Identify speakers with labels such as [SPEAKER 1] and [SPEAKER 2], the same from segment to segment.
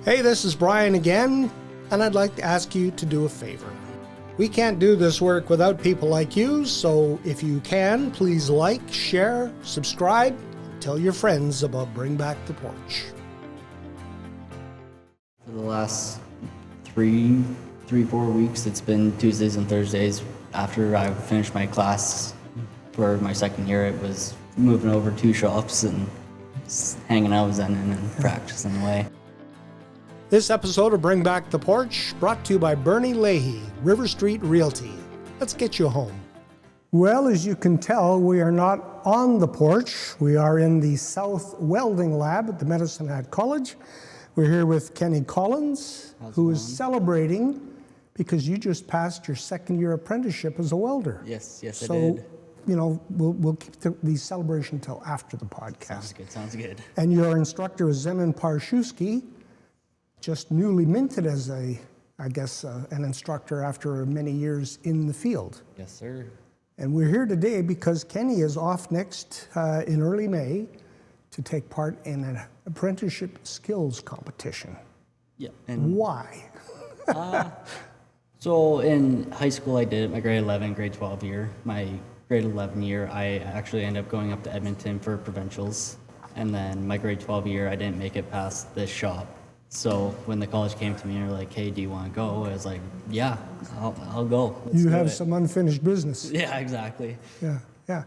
[SPEAKER 1] Hey, this is Brian again, and I'd like to ask you to do a favor. We can't do this work without people like you, so if you can, please like, share, subscribe, tell your friends about Bring Back the Porch.
[SPEAKER 2] For the last three, 4 weeks, it's been Tuesdays and Thursdays. After I finished my class for my second year, it was moving over 2 shops and hanging out with Zenon and practicing away.
[SPEAKER 1] This episode of Bring Back the Porch brought to you by Bernie Leahy, River Street Realty. Let's get you home. Well, as you can tell, we are not on the porch. We are in the South Welding Lab at the Medicine Hat College. We're here with Kenny Collins, who is celebrating because you just passed your second year apprenticeship as a welder.
[SPEAKER 2] Yes, I did.
[SPEAKER 1] So, you know, we'll keep the celebration till after the podcast.
[SPEAKER 2] Sounds good.
[SPEAKER 1] And your instructor is Zenon Parchewsky, just newly minted as an instructor after many years in the field.
[SPEAKER 2] Yes, sir.
[SPEAKER 1] And we're here today because Kenny is off next in early May to take part in an apprenticeship skills competition.
[SPEAKER 2] Yeah. And
[SPEAKER 1] why?
[SPEAKER 2] So in high school, I did it my grade 11, grade 12 year. My grade 11 year, I actually ended up going up to Edmonton for provincials. And then my grade 12 year, I didn't make it past this shop. So when the college came to me and were like, hey, do you want to go? I was like, yeah, I'll go.
[SPEAKER 1] You have some unfinished business.
[SPEAKER 2] Yeah, exactly.
[SPEAKER 1] Yeah.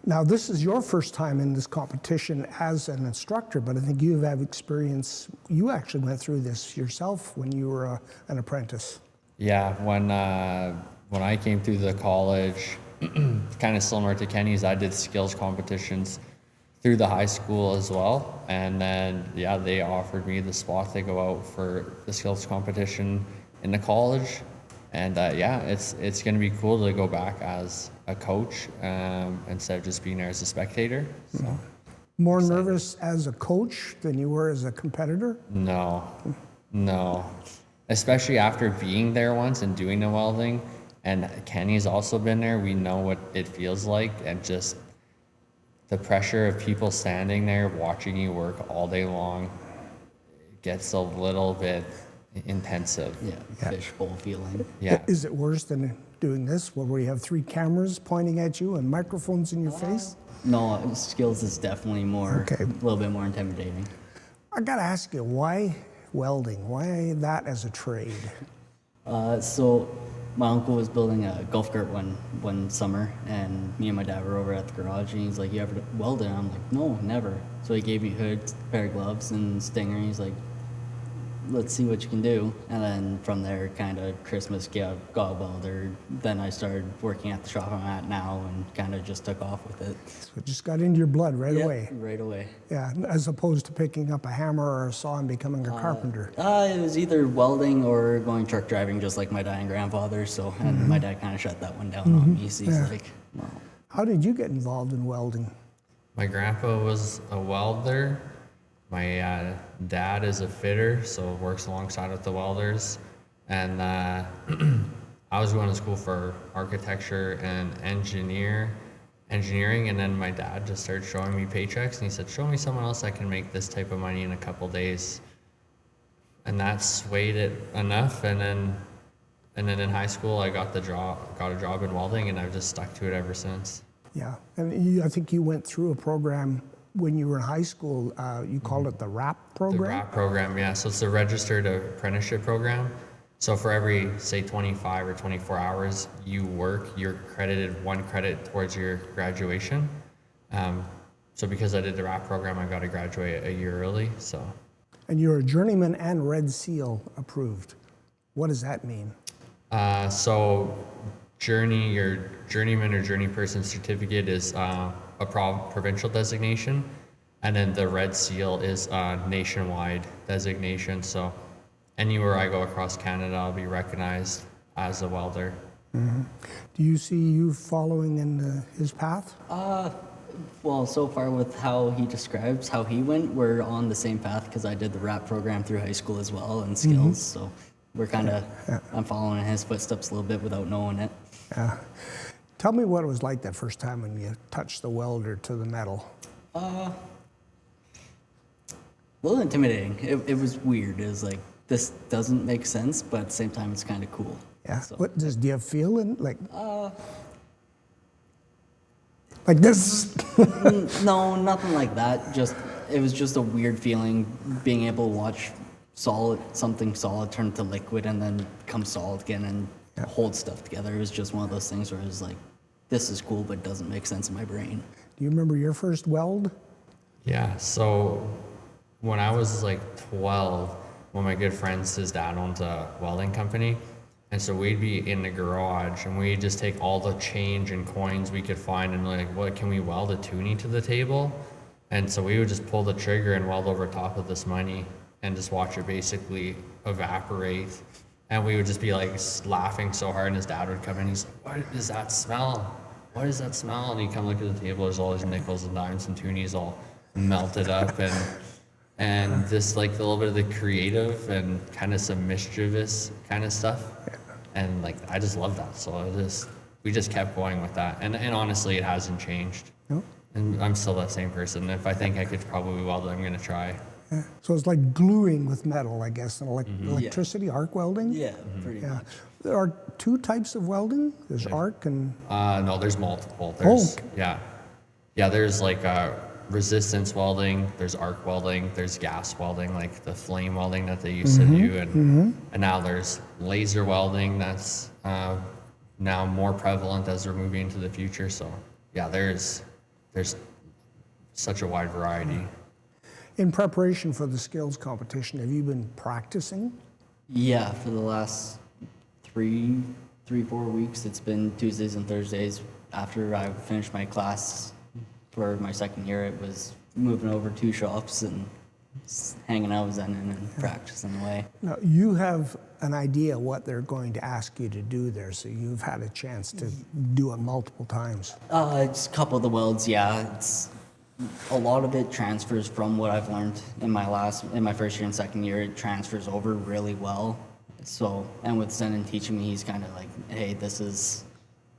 [SPEAKER 1] Now, this is your first time in this competition as an instructor, but I think you have experience. You actually went through this yourself when you were an apprentice.
[SPEAKER 3] Yeah, when I came through the college, kind of similar to Kenny's, I did skills competitions through the high school as well, and then they offered me the spot to go out for the skills competition in the college, and it's going to be cool to go back as a coach instead of just being there as a spectator. So
[SPEAKER 1] more nervous as a coach than you were as a competitor?
[SPEAKER 3] No, especially after being there once and doing the welding, and Kenny's also been there. We know what it feels like, and just the pressure of people standing there watching you work all day long gets a little bit intensive.
[SPEAKER 2] Yeah, fishbowl feeling.
[SPEAKER 3] Yeah.
[SPEAKER 1] Is it worse than doing this, where we have 3 cameras pointing at you and microphones in your face?
[SPEAKER 2] No, skills is definitely a little bit more intimidating.
[SPEAKER 1] I gotta ask you, why welding? Why that as a trade?
[SPEAKER 2] So my uncle was building a golf cart one summer, and me and my dad were over at the garage, and he's like, you ever welded? And I'm like, no, never. So he gave me a hood, a pair of gloves, and stinger. He's like, let's see what you can do. And then from there, kind of Christmas, got a welder. Then I started working at the shop I'm at now, and kind of just took off with it.
[SPEAKER 1] So it just got into your blood right away.
[SPEAKER 2] Right away.
[SPEAKER 1] Yeah, as opposed to picking up a hammer or a saw and becoming a carpenter.
[SPEAKER 2] It was either welding or going truck driving, just like my dad and grandfather. So, and my dad kind of shut that one down on me. So he's like, no.
[SPEAKER 1] How did you get involved in welding?
[SPEAKER 3] My grandpa was a welder. My dad is a fitter, so works alongside with the welders. And I was going to school for architecture and engineering, and then my dad just started showing me paychecks, and he said, show me someone else that can make this type of money in a couple days. And that swayed it enough, and then in high school I got a job in welding, and I've just stuck to it ever since.
[SPEAKER 1] Yeah, and I think you went through a program when you were in high school. You called it the RAP program?
[SPEAKER 3] The RAP program, yeah. So it's the Registered Apprenticeship Program. So for every, say, 25 or 24 hours you work, you're credited 1 credit towards your graduation. So because I did the RAP program, I got to graduate a year early. So. And
[SPEAKER 1] you're a journeyman and Red Seal approved. What does that mean?
[SPEAKER 3] So your journeyman or journey person certificate is a provincial designation, and then the Red Seal is a nationwide designation. So anywhere I go across Canada, I'll be recognized as a welder. Mm-hmm.
[SPEAKER 1] Do you see you following in his path?
[SPEAKER 2] Well, so far with how he describes how he went, we're on the same path because I did the RAP program through high school as well and skills. Mm-hmm. So we're kind of, I'm following in his footsteps a little bit without knowing it.
[SPEAKER 1] Yeah. Tell me what it was like that first time when you touched the welder to the metal.
[SPEAKER 2] A little intimidating. It was weird. It was like, this doesn't make sense, but at the same time, it's kind of cool.
[SPEAKER 1] Yeah.
[SPEAKER 2] So,
[SPEAKER 1] Do you have feeling like this?
[SPEAKER 2] no, nothing like that. It was just a weird feeling being able to watch something solid turn to liquid and then become solid again and hold stuff together. It was just one of those things where it was like, this is cool, but it doesn't make sense in my brain.
[SPEAKER 1] Do you remember your first weld?
[SPEAKER 3] Yeah, so when I was like 12, one of my good friends, his dad owns a welding company. And so we'd be in the garage and we'd just take all the change and coins we could find and like, what can we weld a toonie to the table? And so we would just pull the trigger and weld over top of this money and just watch it basically evaporate. And we would just be like laughing so hard, and his dad would come in, he's like, what does that smell? What does that smell? And he'd come look at the table, there's all these nickels and dimes and toonies all melted up, and this like a little bit of the creative and kind of some mischievous kind of stuff. And like I just love that. So we just kept going with that. And honestly, it hasn't changed.
[SPEAKER 1] No.
[SPEAKER 3] And I'm still that same person. If I think I could probably weld it, I'm gonna try.
[SPEAKER 1] Yeah. So it's like gluing with metal, I guess, and electricity, arc welding?
[SPEAKER 2] Yeah, pretty much.
[SPEAKER 1] There are two types of welding. There's arc and...
[SPEAKER 3] No, there's multiple. There's, yeah. Yeah, there's like resistance welding, there's arc welding, there's gas welding, like the flame welding that they used to do. And now there's laser welding that's now more prevalent as we're moving into the future. So yeah, there's such a wide variety.
[SPEAKER 1] In preparation for the skills competition, have you been practicing?
[SPEAKER 2] Yeah, for the last 4 weeks, it's been Tuesdays and Thursdays. After I finished my class for my second year, it was moving over 2 shops and hanging out with Zenon and practicing away.
[SPEAKER 1] Now, you have an idea what they're going to ask you to do there, so you've had a chance to do it multiple times.
[SPEAKER 2] Just a couple of the welds, yeah. A lot of it transfers from what I've learned in my first year and second year. It transfers over really well. So, and with Zenon teaching me, he's kind of like, hey, this is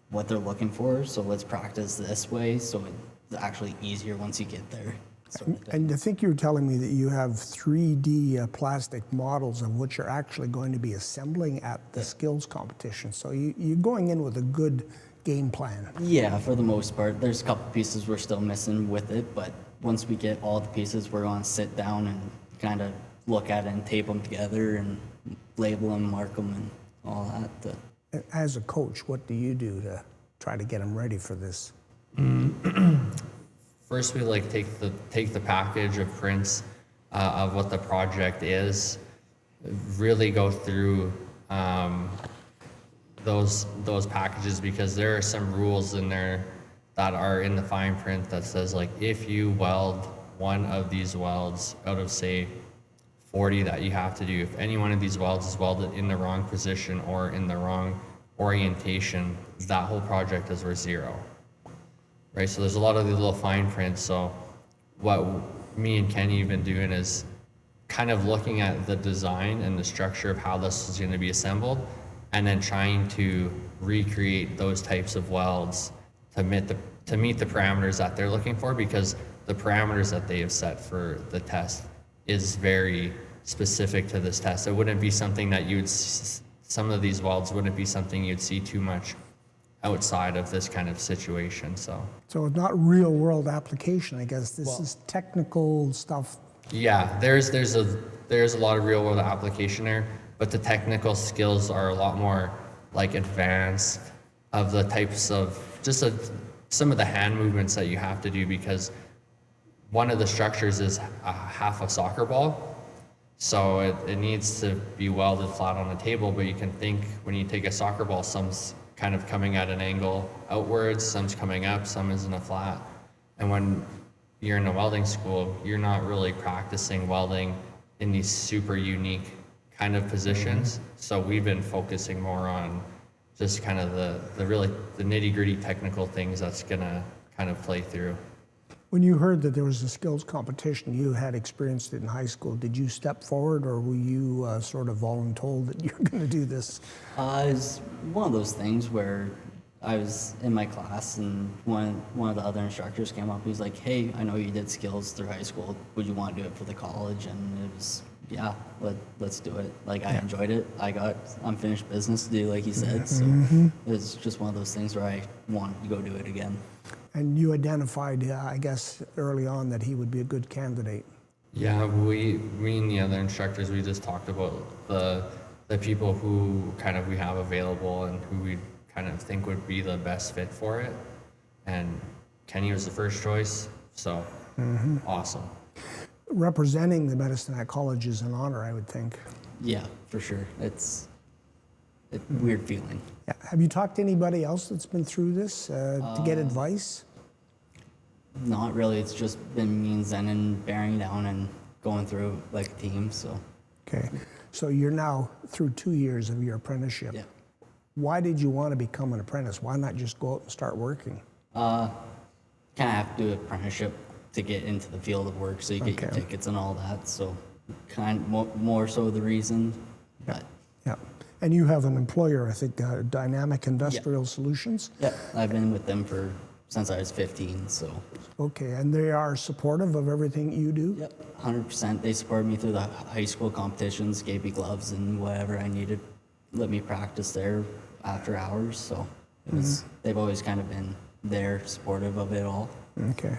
[SPEAKER 2] what they're looking for, so let's practice this way, so it's actually easier once you get there.
[SPEAKER 1] And I think you were telling me that you have 3D plastic models of what you're actually going to be assembling at the skills competition. So you're going in with a good game plan.
[SPEAKER 2] Yeah, for the most part. There's a couple pieces we're still missing with it, but once we get all the pieces, we're going to sit down and kind of look at it and tape them together and label them, mark them, and all that.
[SPEAKER 1] As a coach, what do you do to try to get them ready for this?
[SPEAKER 3] First, we like take the package of prints of what the project is, really go through those packages, because there are some rules in there that are in the fine print that says, like, if you weld one of these welds out of, say, 40 that you have to do, if any one of these welds is welded in the wrong position or in the wrong orientation, that whole project is worth 0. Right? So there's a lot of these little fine prints. So what me and Kenny have been doing is kind of looking at the design and the structure of how this is going to be assembled, and then trying to recreate those types of welds to meet the parameters that they're looking for, because the parameters that they have set for the test is very specific to this test. It wouldn't be something that some of these welds wouldn't be something you'd see too much outside of this kind of situation. So
[SPEAKER 1] it's not real world application, I guess. This is technical stuff.
[SPEAKER 3] Yeah, there's a lot of real world application there, but the technical skills are a lot more like advanced of the types of some of the hand movements that you have to do, because one of the structures is half a soccer ball. So it needs to be welded flat on the table, but you can think when you take a soccer ball, some's kind of coming at an angle outwards, some's coming up, some is in a flat. And when you're in a welding school, you're not really practicing welding in these super unique kind of positions. So we've been focusing more on just kind of the nitty-gritty technical things that's gonna kind of play through.
[SPEAKER 1] When you heard that there was a skills competition, you had experienced it in high school. Did you step forward, or were you sort of voluntold that you're going to do this?
[SPEAKER 2] It's one of those things where I was in my class, and one of the other instructors came up. He was like, "Hey, I know you did skills through high school. Would you want to do it for the college?" And it was, yeah, let's do it. Like, I enjoyed it. I got unfinished business to do, like he said. So it was just one of those things where I wanted to go do it again.
[SPEAKER 1] And you identified, I guess, early on that he would be a good candidate.
[SPEAKER 3] Yeah, me and the other instructors, we just talked about the people who kind of we have available and who we kind of think would be the best fit for it. And Kenny was the first choice, so awesome.
[SPEAKER 1] Representing the Medicine Hat College is an honor, I would think.
[SPEAKER 2] Yeah, for sure. It's a weird feeling.
[SPEAKER 1] Yeah. Have you talked to anybody else that's been through this to get advice?
[SPEAKER 2] Not really. It's just been me and Zenon bearing down and going through like a team. So.
[SPEAKER 1] Okay. So you're now through 2 years of your apprenticeship.
[SPEAKER 2] Yeah.
[SPEAKER 1] Why did you want to become an apprentice? Why not just go out and start working?
[SPEAKER 2] Kind of have to do an apprenticeship to get into the field of work, so you get your
[SPEAKER 1] Okay.
[SPEAKER 2] tickets and all that. So, kind of more so the reason. But
[SPEAKER 1] Yeah. And you have an employer, I think, Dynamic Industrial Solutions.
[SPEAKER 2] yeah, I've been with them since I was 15. So.
[SPEAKER 1] Okay. And they are supportive of everything you do?
[SPEAKER 2] Yep, 100%. They supported me through the high school competitions, gave me gloves and whatever I needed, let me practice there after hours. So it was, they've always kind of been there, supportive of it all.
[SPEAKER 1] Okay.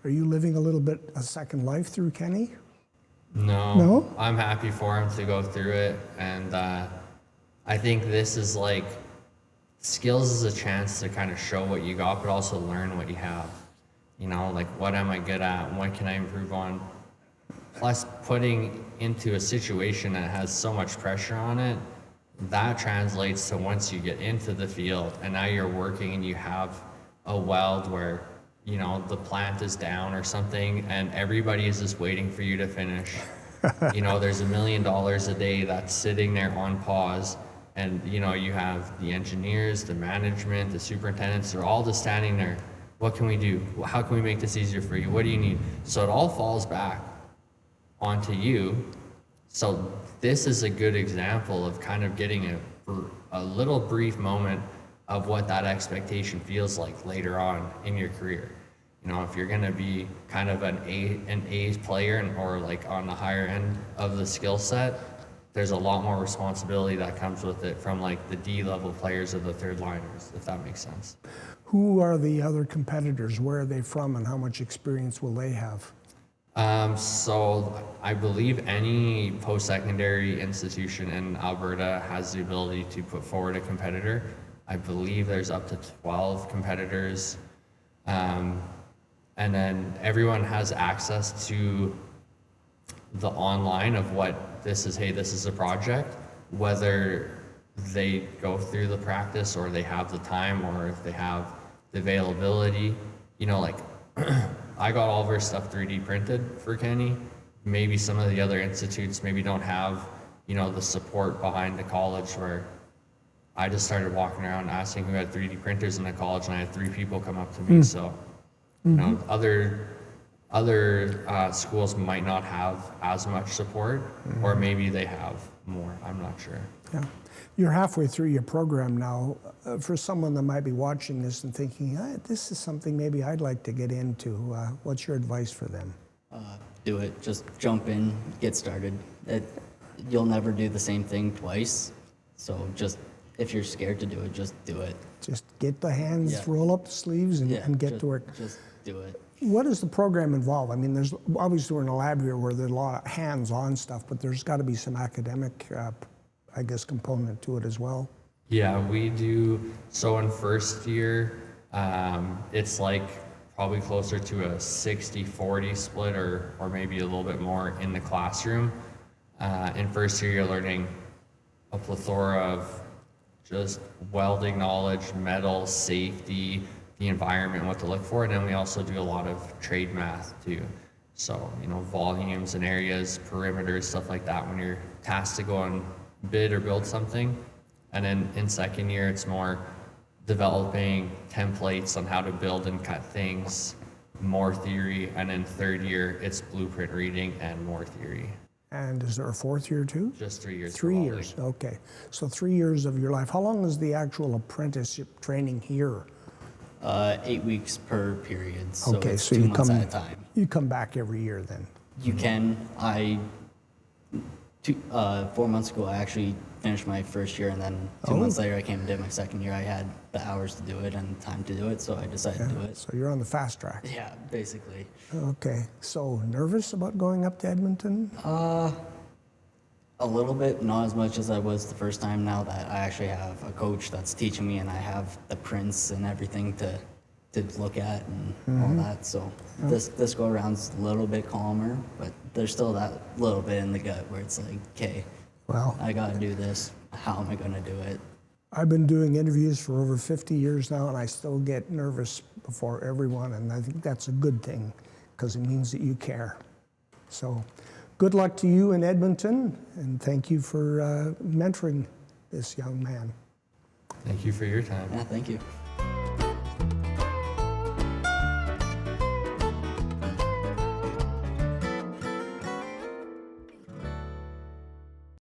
[SPEAKER 1] Are you living a little bit a second life through Kenny?
[SPEAKER 3] No, I'm happy for him to go through it, and I think this is like, skills is a chance to kind of show what you got, but also learn what you have. You know, like, what am I good at? What can I improve on? Plus, putting into a situation that has so much pressure on it, that translates to once you get into the field and now you're working and you have a weld where, you know, the plant is down or something and everybody is just waiting for you to finish. You know, there's $1 million a day that's sitting there on pause, and, you know, you have the engineers, the management, the superintendents, they're all just standing there. What can we do? How can we make this easier for you? What do you need? So it all falls back onto you. So this is a good example of kind of getting a little brief moment of what that expectation feels like later on in your career. You know, if you're going to be kind of an A player or like on the higher end of the skill set, there's a lot more responsibility that comes with it from like the D level players or the third liners, if that makes sense.
[SPEAKER 1] Who are the other competitors? Where are they from, and how much experience will they have?
[SPEAKER 3] So I believe any post-secondary institution in Alberta has the ability to put forward a competitor. I believe there's up to 12 competitors. And then everyone has access to the online of what this is. Hey, this is a project, whether they go through the practice or they have the time or if they have the availability. You know, like I got all of our stuff 3D printed for Kenny. Maybe some of the other institutes maybe don't have, you know, the support behind the college, where I just started walking around asking who had 3D printers in the college, and I had 3 people come up to me. So, you know, other schools might not have as much support, or maybe they have more. I'm not sure.
[SPEAKER 1] Yeah. You're halfway through your program now. For someone that might be watching this and thinking, this is something maybe I'd like to get into, what's your advice for them?
[SPEAKER 2] Do it. Just jump in, get started. You'll never do the same thing twice. So just, if you're scared to do it, just do it.
[SPEAKER 1] Just get the hands, roll up the sleeves, and get to work.
[SPEAKER 2] Just do it.
[SPEAKER 1] What does the program involve? I mean, there's obviously we're in a lab here where there's a lot of hands-on stuff, but there's got to be some academic, I guess, component to it as well.
[SPEAKER 3] Yeah, we do. So in first year, it's like probably closer to a 60-40 split, or maybe a little bit more in the classroom. In first year, you're learning a plethora of just welding knowledge, metal, safety, the environment, what to look for. And then we also do a lot of trade math too. So, you know, volumes and areas, perimeters, stuff like that when you're tasked to go and bid or build something. And then in second year, it's more developing templates on how to build and cut things, more theory. And in third year, it's blueprint reading and more theory.
[SPEAKER 1] And is there a fourth year too?
[SPEAKER 3] Just 3 years. for
[SPEAKER 1] 3
[SPEAKER 3] welding.
[SPEAKER 1] years, okay. So 3 years of your life. How long is the actual apprenticeship training here?
[SPEAKER 2] 8 weeks per period, so
[SPEAKER 1] Okay,
[SPEAKER 2] it's
[SPEAKER 1] so
[SPEAKER 2] 2
[SPEAKER 1] you
[SPEAKER 2] months
[SPEAKER 1] come,
[SPEAKER 2] at a time.
[SPEAKER 1] you come back every year then?
[SPEAKER 2] You can. 4 months ago, I actually finished my first year, and then 2 months later, I came and did my second year. I had the hours to do it and time to do it, so I decided to do it.
[SPEAKER 1] So you're on the fast track.
[SPEAKER 2] Yeah, basically.
[SPEAKER 1] Okay, so nervous about going up to Edmonton?
[SPEAKER 2] A little bit, not as much as I was the first time. Now that I actually have a coach that's teaching me, and I have the prints and everything to look at and all that. So this go around's a little bit calmer, but there's still that little bit in the gut where it's like, okay,
[SPEAKER 1] Well,
[SPEAKER 2] I gotta do this. How am I gonna do it?
[SPEAKER 1] I've been doing interviews for over 50 years now, and I still get nervous before everyone, and I think that's a good thing because it means that you care. So good luck to you in Edmonton, and thank you for mentoring this young man.
[SPEAKER 3] Thank you for your time.
[SPEAKER 2] Yeah, thank you.